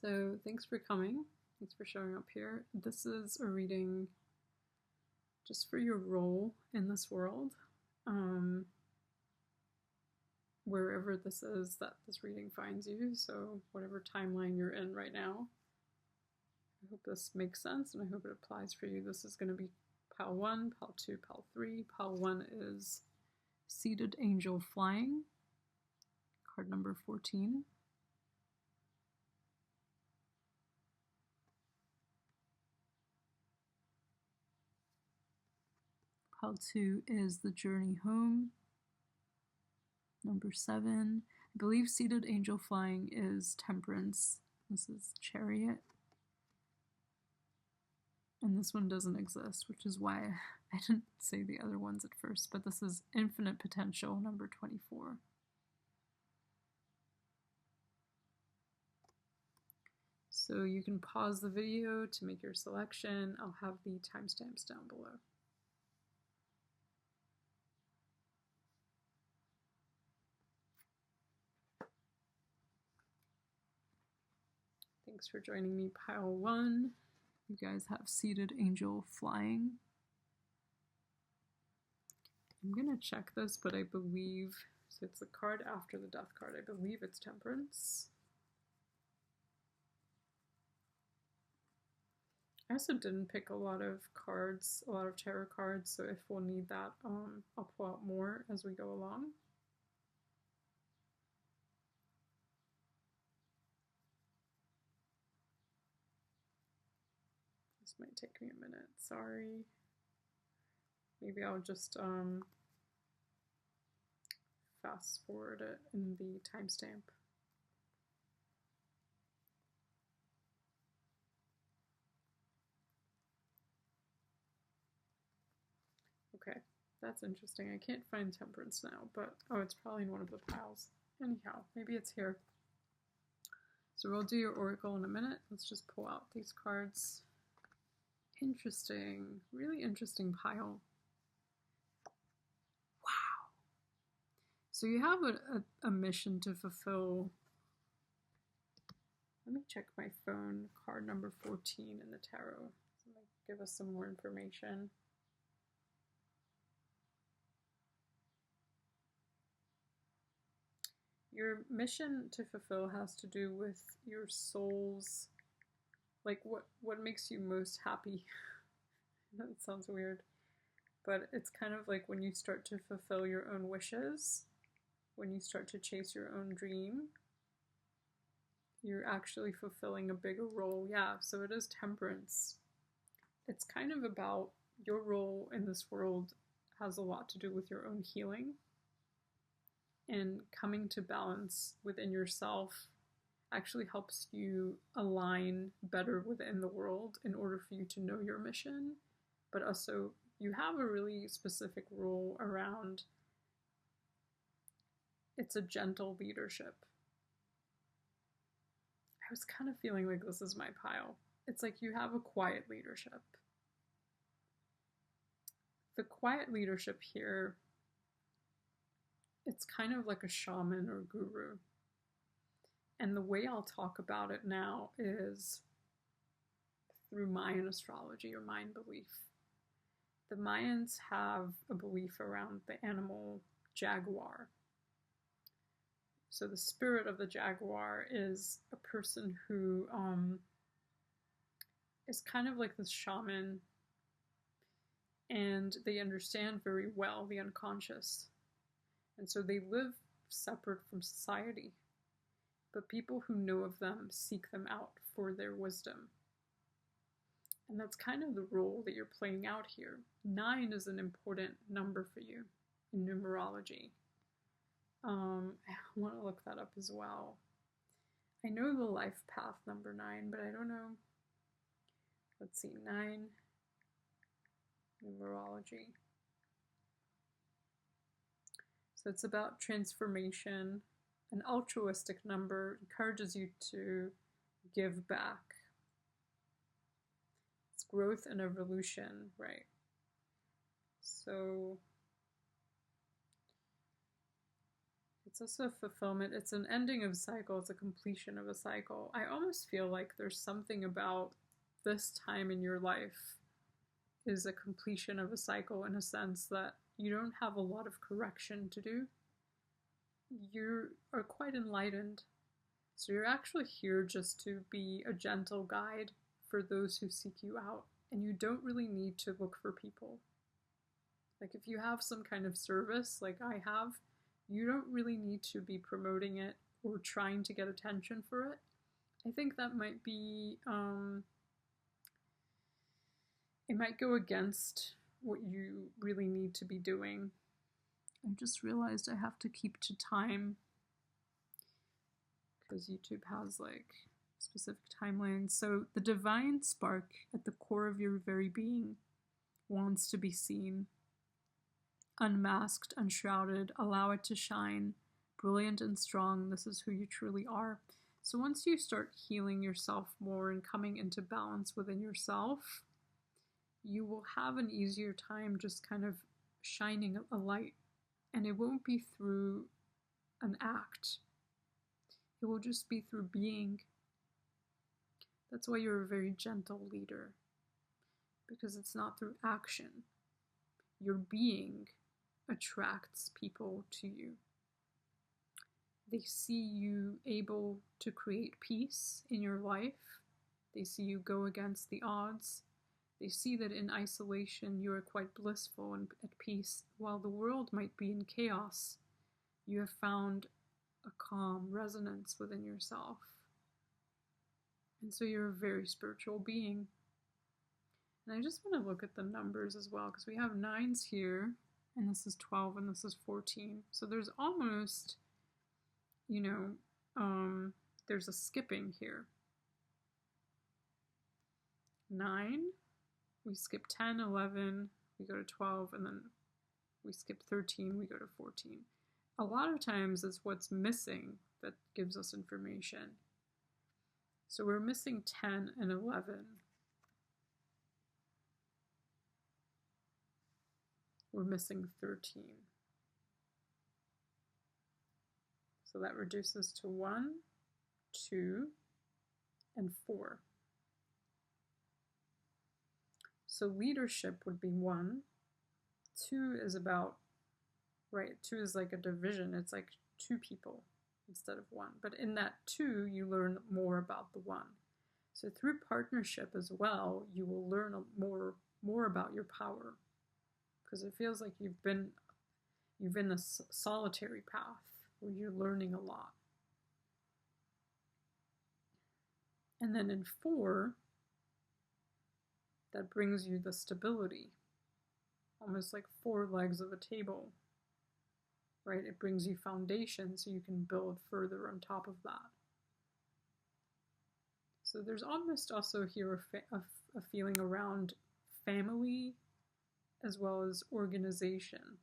So thanks for coming. Thanks for showing up here. This is a reading just for your role in this world. Wherever this is that this reading finds you, so whatever timeline you're in right now. I hope this makes sense and I hope it applies for you. This is going to be pile 1, pile 2, pile 3. Pile 1 is Seated Angel Flying, card number 14. Pile 2 is The Journey Home, number 7. I believe Seated Angel Flying is Temperance. This is Chariot. And this one doesn't exist, which is why I didn't say the other ones at first, but this is Infinite Potential, number 24. So you can pause the video to make your selection. I'll have the timestamps down below. Thanks for joining me, pile 1. You guys have Seated Angel Flying. I'm gonna check this, but I believe, so it's the card after the Death card. I believe it's Temperance. I also didn't pick a lot of cards, a lot of tarot cards, so if we'll need that, I'll pull out more as we go along. This might take me a minute, sorry. Maybe I'll just fast forward it in the timestamp. Okay, that's interesting. I can't find Temperance now, but oh, it's probably in one of the piles. Anyhow, maybe it's here. So we'll do your oracle in a minute. Let's just pull out these cards. Interesting, really interesting pile. Wow. So you have a mission to fulfill. Let me check my phone. Card number 14 in the tarot. This might give us some more information. Your mission to fulfill has to do with your soul's, like what makes you most happy. That sounds weird, but it's kind of like when you start to fulfill your own wishes, when you start to chase your own dream, you're actually fulfilling a bigger role. Yeah, so it is Temperance. It's kind of about your role in this world has a lot to do with your own healing and coming to balance within yourself actually helps you align better within the world in order for you to know your mission, but also you have a really specific role around, it's a gentle leadership. I was kind of feeling like this is my pile. It's like you have a quiet leadership. The quiet leadership here, it's kind of like a shaman or guru. And the way I'll talk about it now is through Mayan astrology or Mayan belief. The Mayans have a belief around the animal jaguar. So the spirit of the jaguar is a person who is kind of like this shaman, and they understand very well the unconscious. And so they live separate from society. But people who know of them seek them out for their wisdom. And that's kind of the role that you're playing out here. 9 is an important number for you in numerology. I want to look that up as well. I know the life path number 9, but I don't know. Let's see, 9, numerology. So it's about transformation. An altruistic number encourages you to give back. It's growth and evolution, right? So It's also a fulfillment. It's an ending of a cycle. It's a completion of a cycle. I almost feel like there's something about this time in your life is a completion of a cycle, in a sense that you don't have a lot of correction to do. You are quite enlightened. So you're actually here just to be a gentle guide for those who seek you out. And you don't really need to look for people. Like if you have some kind of service like I have, you don't really need to be promoting it or trying to get attention for it. I think that might be, it might go against what you really need to be doing. I just realized I have to keep to time because YouTube has like specific timelines. So the divine spark at the core of your very being wants to be seen. Unmasked, unshrouded, allow it to shine. Brilliant and strong, this is who you truly are. So once you start healing yourself more and coming into balance within yourself, you will have an easier time just kind of shining a light. And it won't be through an act. It will just be through being. That's why you're a very gentle leader. Because it's not through action. Your being attracts people to you. They see you able to create peace in your life. They see you go against the odds. They see that in isolation you are quite blissful and at peace. While the world might be in chaos, you have found a calm resonance within yourself. And so you're a very spiritual being. And I just want to look at the numbers as well, because we have 9s here, and this is 12, and this is 14. So there's almost, there's a skipping here. 9, we skip 10, 11, we go to 12, and then we skip 13, we go to 14. A lot of times it's what's missing that gives us information. So we're missing 10 and 11. We're missing 13. So that reduces to 1, 2, and 4. So leadership would be 1. 2 is about, right, 2 is like a division. It's like 2 people instead of 1. But in that 2, you learn more about the 1. So through partnership as well, you will learn more about your power. Because it feels like you've been a solitary path where you're learning a lot. And then in 4, that brings you the stability, almost like 4 legs of a table, right? It brings you foundation so you can build further on top of that. So there's almost also here a feeling around family as well as organization.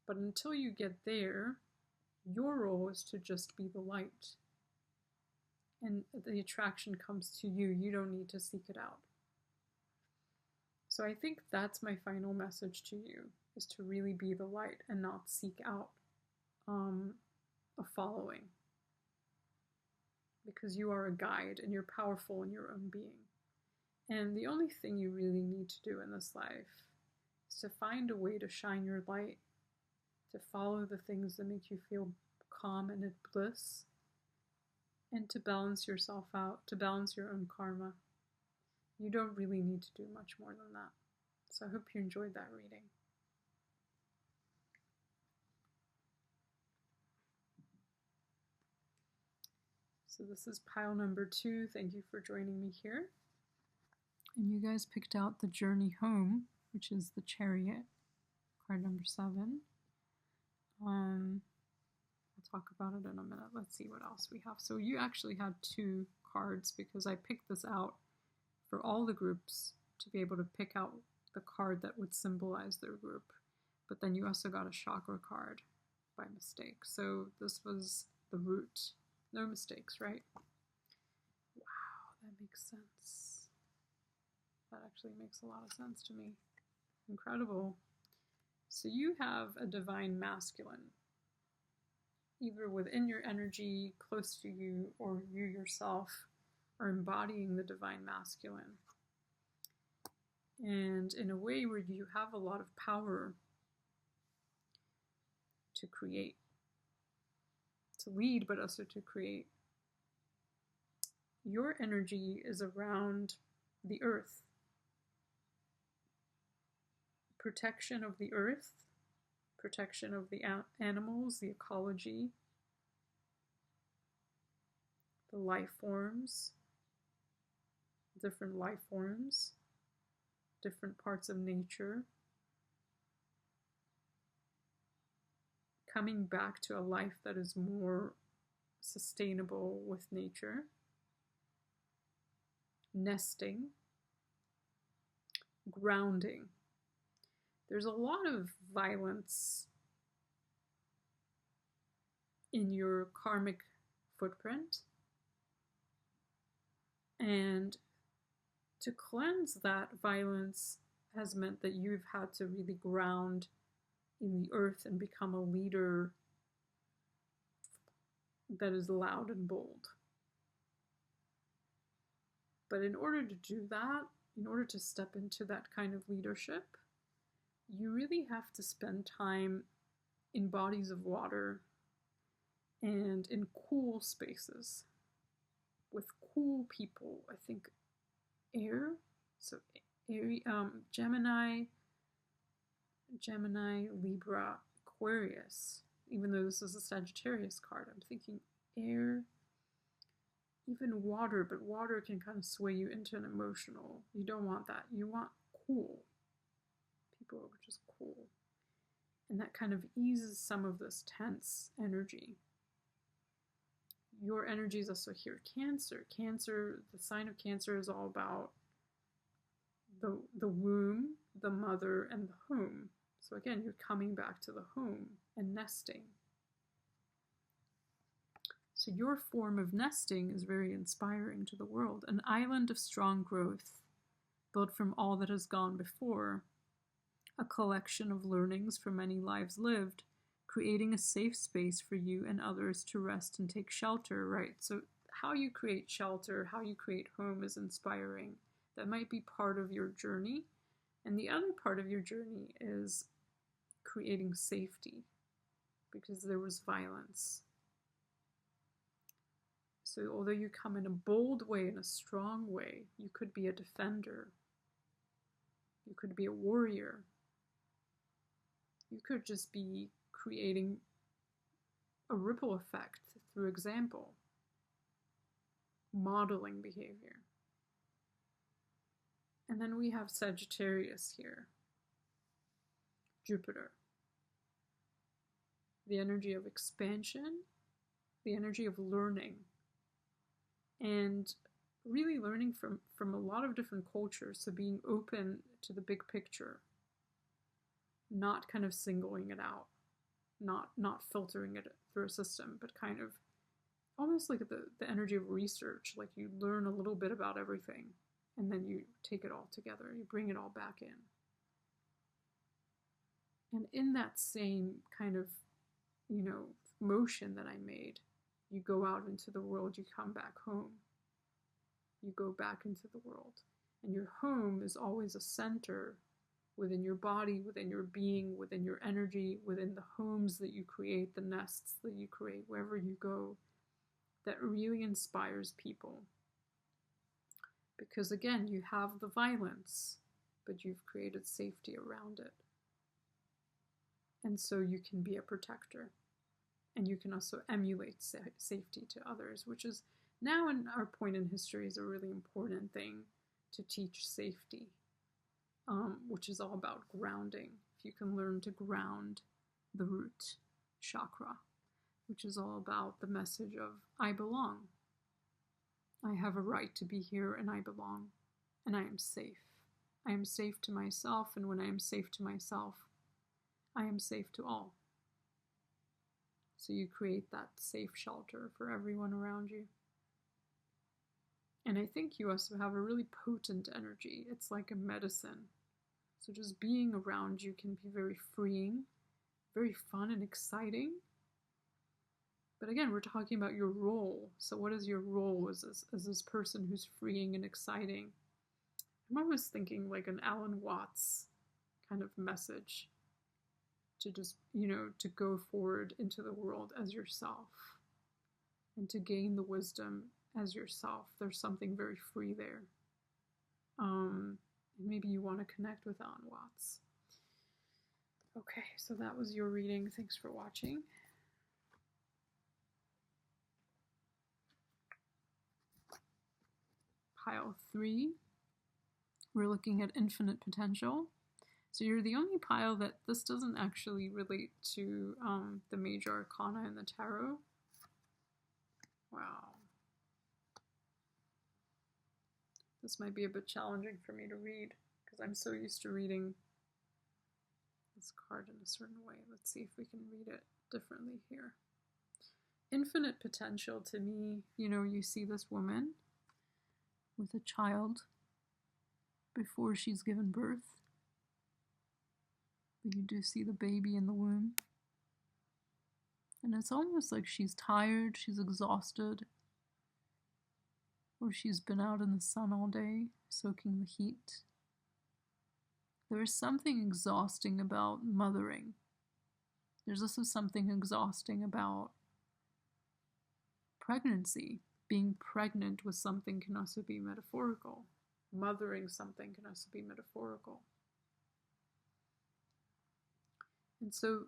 But until you get there, your role is to just be the light. And the attraction comes to you. You don't need to seek it out. So I think that's my final message to you, is to really be the light and not seek out a following. Because you are a guide and you're powerful in your own being. And the only thing you really need to do in this life is to find a way to shine your light, to follow the things that make you feel calm and at bliss, and to balance yourself out, to balance your own karma. You don't really need to do much more than that. So I hope you enjoyed that reading. So this is pile number 2. Thank you for joining me here. And you guys picked out the Journey Home, which is the Chariot, card number 7. I'll talk about it in a minute. Let's see what else we have. So you actually had 2 cards because I picked this out for all the groups to be able to pick out the card that would symbolize their group. But then you also got a chakra card by mistake. So this was the root. No mistakes, right? Wow, that makes sense. That actually makes a lot of sense to me. Incredible. So you have a divine masculine. either within your energy, close to you, or you yourself are embodying the divine masculine. And in a way where you have a lot of power to create, to lead, but also to create. Your energy is around the earth, protection of the earth, protection of the animals, the ecology, the life forms, different life forms, different parts of nature, coming back to a life that is more sustainable with nature, nesting, grounding. There's a lot of violence in your karmic footprint, and to cleanse that violence has meant that you've had to really ground in the earth and become a leader that is loud and bold. But in order to do that, in order to step into that kind of leadership, you really have to spend time in bodies of water and in cool spaces with cool people. I think air, so Gemini, Libra, Aquarius. Even though this is a Sagittarius card, I'm thinking air, even water, but water can kind of sway you into an emotional. You don't want that. You want cool. People are just cool. And that kind of eases some of this tense energy. Your energy is also here. Cancer. Cancer, the sign of Cancer is all about the womb, the mother, and the home. So again, you're coming back to the home and nesting. So your form of nesting is very inspiring to the world. An island of strong growth, built from all that has gone before. A collection of learnings from many lives lived, creating a safe space for you and others to rest and take shelter, right? So how you create shelter, how you create home is inspiring. That might be part of your journey. And the other part of your journey is creating safety, because there was violence. So although you come in a bold way, in a strong way, you could be a defender. You could be a warrior. You could just be creating a ripple effect through example, modeling behavior. And then we have Sagittarius here, Jupiter. The energy of expansion, the energy of learning, and really learning from a lot of different cultures, so being open to the big picture, not kind of singling it out, not filtering it through a system, but kind of almost like the energy of research. Like you learn a little bit about everything, and then you take it all together, you bring it all back in. And in that same kind of, motion that I made, you go out into the world, you come back home. You go back into the world. And your home is always a center within your body, within your being, within your energy, within the homes that you create, the nests that you create, wherever you go, that really inspires people. Because again, you have the violence, but you've created safety around it. And so you can be a protector. And you can also emulate safety to others, which is now in our point in history is a really important thing to teach safety, which is all about grounding. If you can learn to ground the root chakra, which is all about the message of I belong. I have a right to be here and I belong, and I am safe. I am safe to myself, and when I am safe to myself, I am safe to all. So you create that safe shelter for everyone around you. And I think you also have a really potent energy. It's like a medicine. So just being around you can be very freeing, very fun and exciting. But again, we're talking about your role. So what is your role as this person who's freeing and exciting? I'm always thinking like an Alan Watts kind of message to just, to go forward into the world as yourself and to gain the wisdom as yourself. There's something very free there. And maybe you want to connect with Alan Watts. Okay, so that was your reading. Thanks for watching. Pile 3, we're looking at infinite potential. So you're the only pile that this doesn't actually relate to the major arcana in the tarot. Wow. This might be a bit challenging for me to read because I'm so used to reading this card in a certain way. Let's see if we can read it differently here. Infinite potential to me, you see this woman with a child before she's given birth. But you do see the baby in the womb. And it's almost like she's tired, she's exhausted, or she's been out in the sun all day, soaking the heat. There is something exhausting about mothering. There's also something exhausting about pregnancy. Being pregnant with something can also be metaphorical. Mothering something can also be metaphorical. And so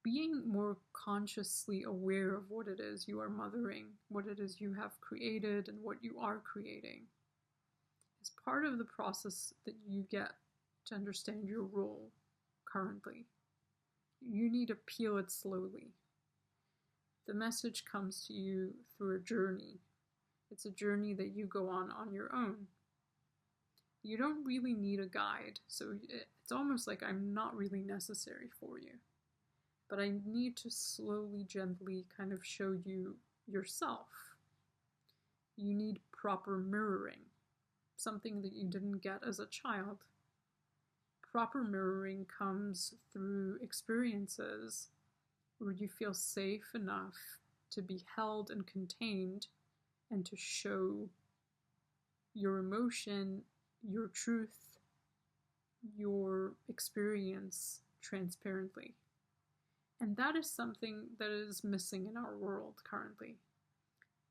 being more consciously aware of what it is you are mothering, what it is you have created, and what you are creating is part of the process that you get to understand your role currently. You need to peel it slowly. The message comes to you through a journey. It's a journey that you go on your own. You don't really need a guide, so it's almost like I'm not really necessary for you. But I need to slowly, gently kind of show you yourself. You need proper mirroring, something that you didn't get as a child. Proper mirroring comes through experiences where you feel safe enough to be held and contained and to show your emotion, your truth, your experience transparently. And that is something that is missing in our world currently.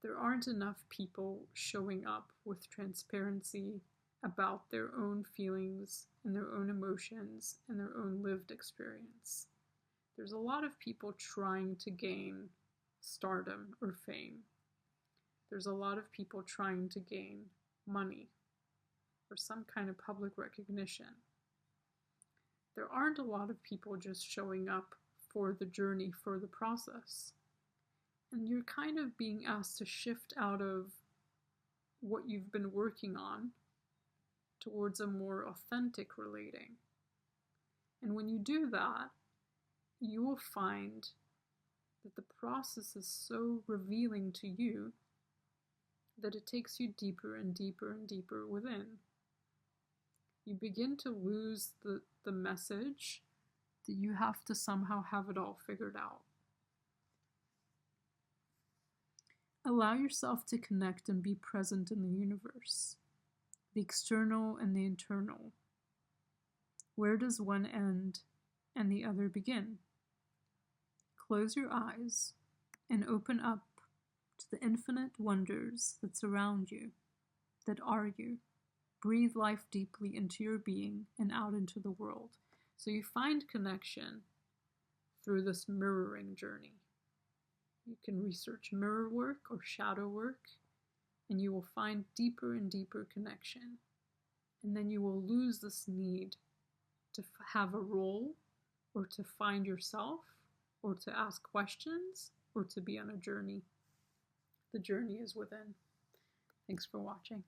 There aren't enough people showing up with transparency about their own feelings and their own emotions and their own lived experience. There's a lot of people trying to gain stardom or fame. There's a lot of people trying to gain money or some kind of public recognition. There aren't a lot of people just showing up for the journey, for the process. And you're kind of being asked to shift out of what you've been working on towards a more authentic relating. And when you do that, you will find that the process is so revealing to you that it takes you deeper and deeper and deeper within. You begin to lose the message that you have to somehow have it all figured out. Allow yourself to connect and be present in the universe, the external and the internal. Where does one end and the other begin? Close your eyes and open up to the infinite wonders that surround you, that are you. Breathe life deeply into your being and out into the world. So you find connection through this mirroring journey. You can research mirror work or shadow work, and you will find deeper and deeper connection. And then you will lose this need to have a role, or to find yourself, or to ask questions, or to be on a journey. The journey is within. Thanks for watching.